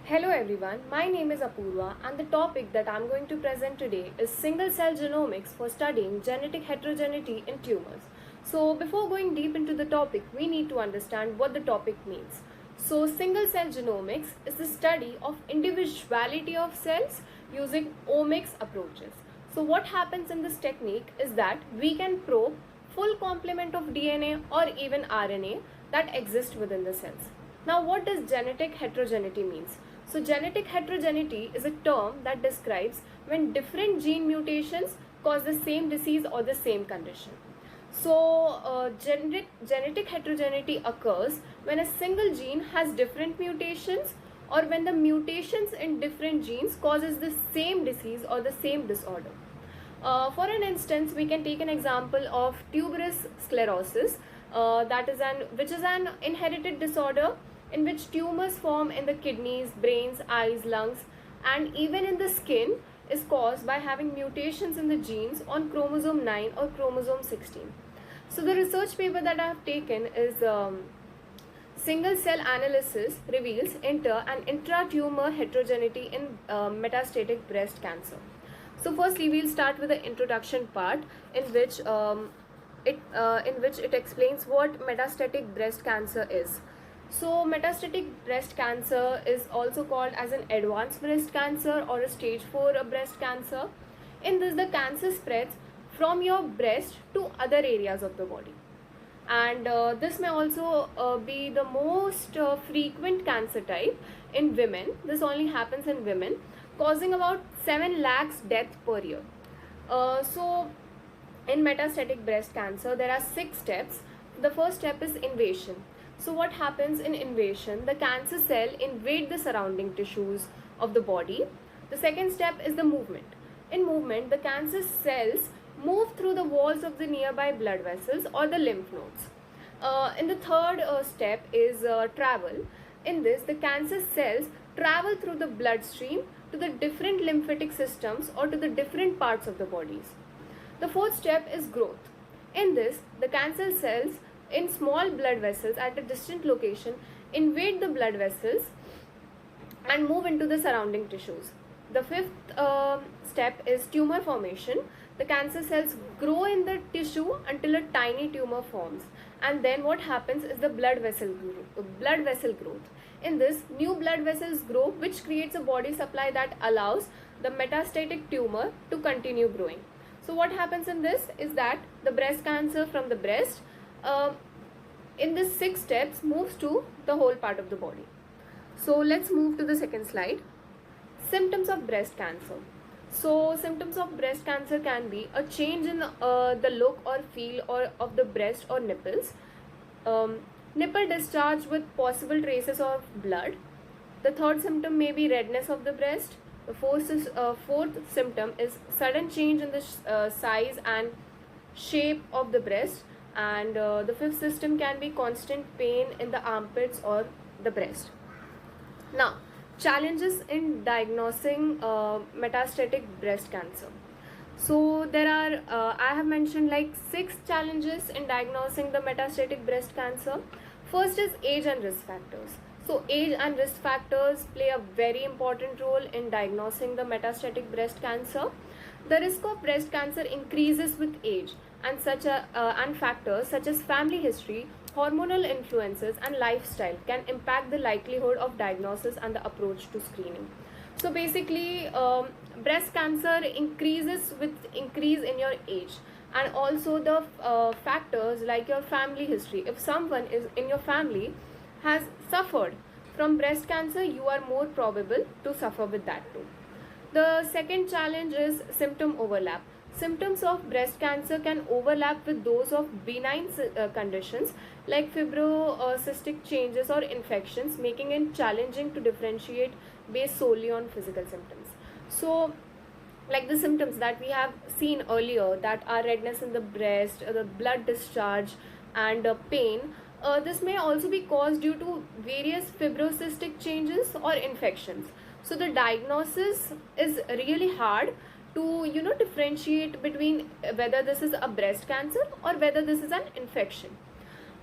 Hello everyone, my name is Apurva and the topic that I'm going to present today is single cell genomics for studying genetic heterogeneity in tumors. So before going deep into the topic, we need to understand what the topic means. So single cell genomics is the study of individuality of cells using omics approaches. So what happens in this technique is that we can probe full complement of DNA or even RNA that exist within the cells. Now what does genetic heterogeneity means? So genetic heterogeneity is a term that describes when different gene mutations cause the same disease or the same condition. So genetic heterogeneity occurs when a single gene has different mutations or when the mutations in different genes causes the same disease or the same disorder. For an instance, we can take an example of tuberous sclerosis, which is an inherited disorder in which tumors form in the kidneys, brains, eyes, lungs, and even in the skin is caused by having mutations in the genes on chromosome 9 or chromosome 16. So the research paper that I have taken is single cell analysis reveals inter and intra-tumor heterogeneity in metastatic breast cancer. So firstly, we'll start with the introduction part in which it explains what metastatic breast cancer is. So metastatic breast cancer is also called as an advanced breast cancer or a stage 4 breast cancer. In this, the cancer spreads from your breast to other areas of the body. And this may also be the most frequent cancer type in women. This only happens in women, causing about 7 lakhs deaths per year. So in metastatic breast cancer, there are 6 steps. The first step is invasion. So what happens in invasion? The cancer cell invade the surrounding tissues of the body. The second step is the movement. In movement, the cancer cells move through the walls of the nearby blood vessels or the lymph nodes. In the third step is travel. In this, the cancer cells travel through the bloodstream to the different lymphatic systems or to the different parts of the bodies. The fourth step is growth. In this, the cancer cells in small blood vessels at a distant location invade the blood vessels and move into the surrounding tissues. The fifth step is tumor formation. The cancer cells grow in the tissue until a tiny tumor forms, and then what happens is the blood vessel growth. In this, new blood vessels grow, which creates a body supply that allows the metastatic tumor to continue growing. So what happens in this is that the breast cancer from the breast in this 6 steps moves to the whole part of the body. So let's move to the second slide. Symptoms of breast cancer. So symptoms of breast cancer can be a change in the look or feel of the breast or nipples, nipple discharge with possible traces of blood. The third symptom may be redness of the breast. The fourth symptom is sudden change in the size and shape of the breast. And the fifth symptom can be constant pain in the armpits or the breast. Now, challenges in diagnosing metastatic breast cancer. So there are, I have mentioned like 6 challenges in diagnosing the metastatic breast cancer. First is age and risk factors. So age and risk factors play a very important role in diagnosing the metastatic breast cancer. The risk of breast cancer increases with age, and factors such as family history, hormonal influences, and lifestyle can impact the likelihood of diagnosis and the approach to screening. So basically, breast cancer increases with increase in your age, and also the factors like your family history. If someone is in your family has suffered from breast cancer, you are more probable to suffer with that too. The second challenge is symptom overlap. Symptoms of breast cancer can overlap with those of benign conditions like fibrocystic changes or infections, making it challenging to differentiate based solely on physical symptoms. So, like the symptoms that we have seen earlier, that are redness in the breast, the blood discharge, and pain, this may also be caused due to various fibrocystic changes or infections. So the diagnosis is really hard to differentiate between whether this is a breast cancer or whether this is an infection.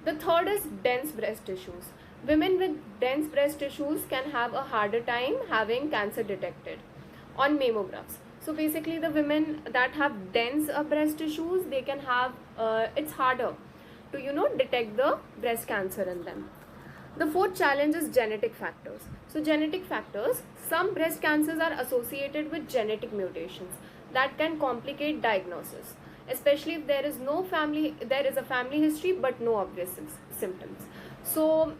The third is dense breast tissues. Women with dense breast tissues can have a harder time having cancer detected on mammographs. So basically, the women that have dense breast tissues, they can have it's harder to detect the breast cancer in them. The fourth challenge is genetic factors. So genetic factors, some breast cancers are associated with genetic mutations that can complicate diagnosis, especially if there is a family history but no obvious symptoms. So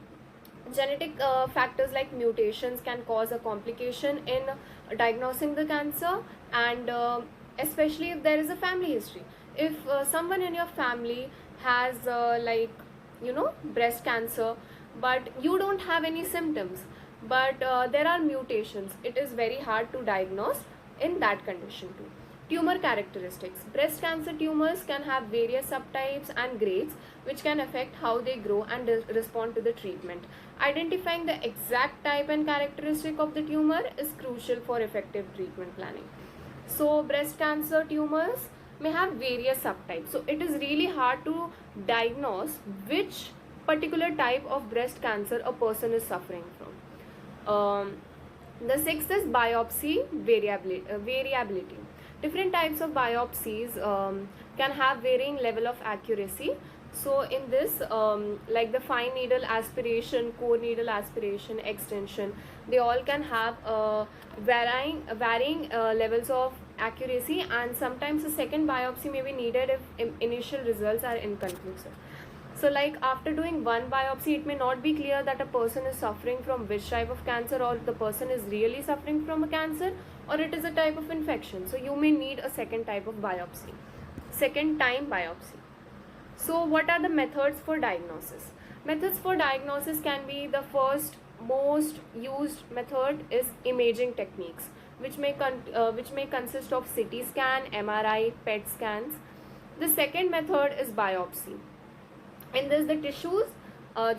genetic factors like mutations can cause a complication in diagnosing the cancer, and especially if there is a family history. If someone in your family has breast cancer, but you don't have any symptoms, but there are mutations, it is very hard to diagnose in that condition too. Tumor characteristics. Breast cancer tumors can have various subtypes and grades, which can affect how they grow and respond to the treatment. Identifying the exact type and characteristic of the tumor is crucial for effective treatment planning. So breast cancer tumors may have various subtypes. So it is really hard to diagnose which particular type of breast cancer a person is suffering from. The sixth is biopsy variability. Different types of biopsies can have varying level of accuracy. So in this, like the fine needle aspiration, core needle aspiration, extension, they all can have varying levels of accuracy, and sometimes a second biopsy may be needed if initial results are inconclusive. So like after doing one biopsy, it may not be clear that a person is suffering from which type of cancer, or the person is really suffering from a cancer, or it is a type of infection. So you may need a second type of biopsy, second time biopsy. So what are the methods for diagnosis? Methods for diagnosis can be, the first most used method is imaging techniques, which may consist of CT scan, MRI, PET scans. The second method is biopsy. In this, the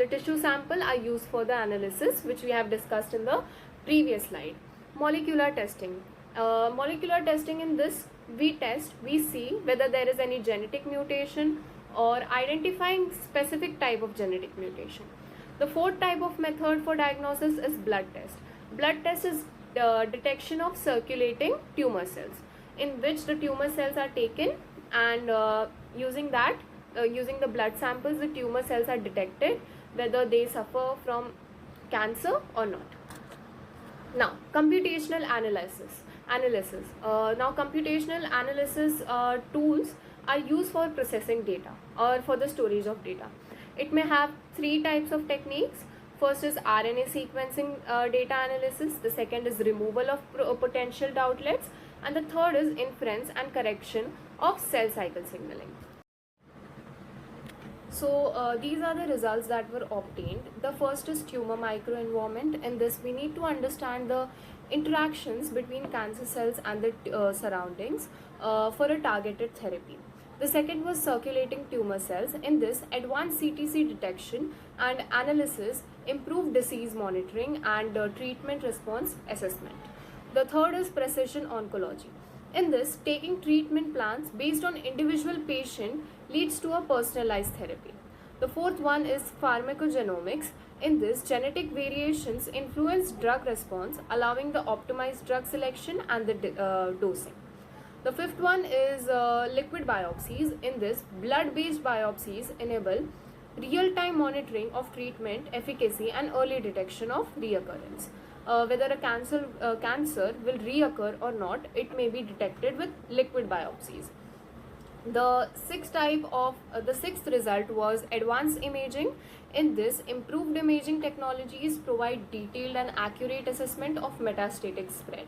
tissue sample are used for the analysis, which we have discussed in the previous slide. Molecular testing. Molecular testing, in this we see whether there is any genetic mutation or identifying specific type of genetic mutation. The fourth type of method for diagnosis is blood test. Blood test is detection of circulating tumor cells, in which the tumor cells are taken, and using the blood samples, the tumor cells are detected whether they suffer from cancer or not. Now, computational analysis. Now, computational analysis tools are used for processing data or for the storage of data. It may have three types of techniques. First is RNA sequencing data analysis. The second is removal of potential doubtlets, and the third is inference and correction of cell cycle signaling. So these are the results that were obtained. The first is tumor microenvironment. In this, we need to understand the interactions between cancer cells and the surroundings for a targeted therapy. The second was circulating tumor cells. In this, advanced CTC detection and analysis improved disease monitoring and treatment response assessment. The third is precision oncology. In this, taking treatment plans based on individual patient leads to a personalized therapy. The fourth one is pharmacogenomics. In this, genetic variations influence drug response, allowing the optimized drug selection and the dosing. The fifth one is liquid biopsies. In this, blood-based biopsies enable real-time monitoring of treatment efficacy and early detection of reoccurrence. Whether a cancer will reoccur or not, it may be detected with liquid biopsies. The sixth result was advanced imaging. In this, improved imaging technologies provide detailed and accurate assessment of metastatic spread.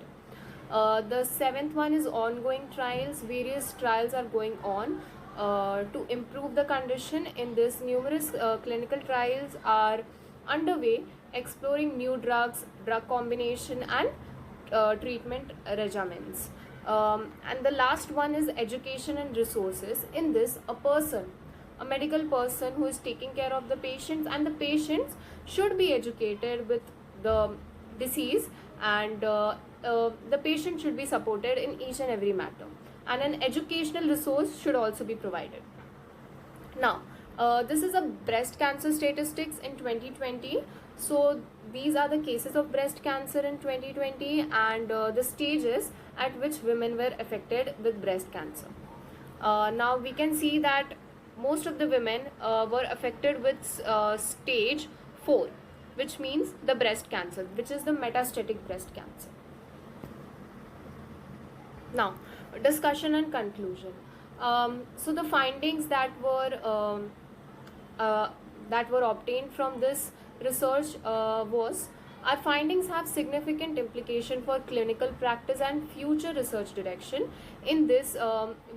The seventh one is ongoing trials. Various trials are going on to improve the condition. In this, numerous clinical trials are underway, exploring new drugs, drug combination, and treatment regimens. And the last one is education and resources. In this, a medical person who is taking care of the patients, and the patients should be educated with the disease, and the patient should be supported in each and every matter, and an educational resource should also be provided. Now, this is a breast cancer statistics in 2020. So these are the cases of breast cancer in 2020 and the stages at which women were affected with breast cancer. Now we can see that most of the women were affected with stage 4, which means the breast cancer, which is the metastatic breast cancer. Now, discussion and conclusion. So the findings uh, that were obtained from this research was, our findings have significant implication for clinical practice and future research direction. In this,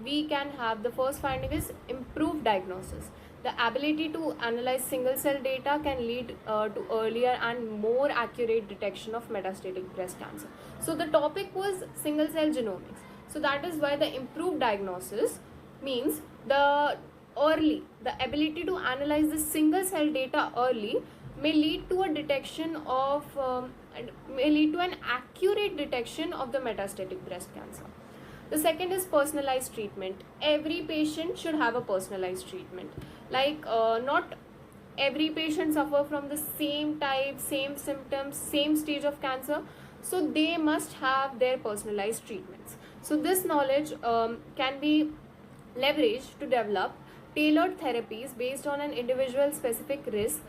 we can have the first finding is improved diagnosis. The ability to analyze single cell data can lead to earlier and more accurate detection of metastatic breast cancer. So the topic was single cell genomics. So that is why the improved diagnosis means the ability to analyze the single cell data early may lead to a detection of may lead to an accurate detection of the metastatic breast cancer. The second is personalized treatment. Every patient should have a personalized treatment. Like not every patient suffer from the same type, same symptoms, same stage of cancer. So they must have their personalized treatments. So this knowledge can be leveraged to develop tailored therapies based on an individual specific risk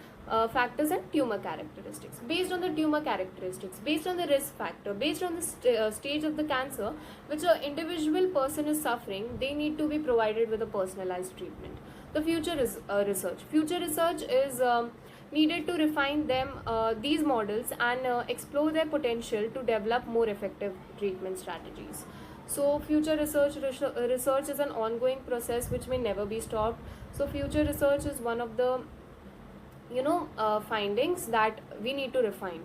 factors and tumor characteristics. Based on the tumor characteristics, based on the risk factor, based on the stage of the cancer which an individual person is suffering, they need to be provided with a personalized treatment. The future is research. Future research is needed to refine these models and explore their potential to develop more effective treatment strategies. So future research is an ongoing process which may never be stopped. So future research is one of the findings that we need to refine.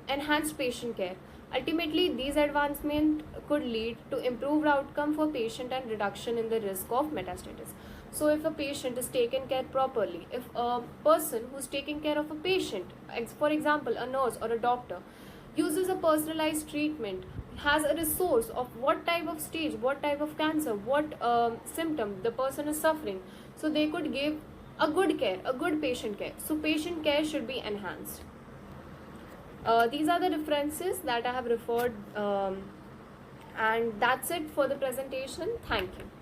Enhanced patient care. Ultimately, these advancements could lead to improved outcome for patient and reduction in the risk of metastasis. So if a patient is taken care properly, if a person who's taking care of a patient, for example a nurse or a doctor, uses a personalized treatment, has a resource of what type of stage, what type of cancer, what symptom the person is suffering, so they could give a good care, a good patient care. So patient care should be enhanced. These are the references that I have referred, and that's it for the presentation. Thank you.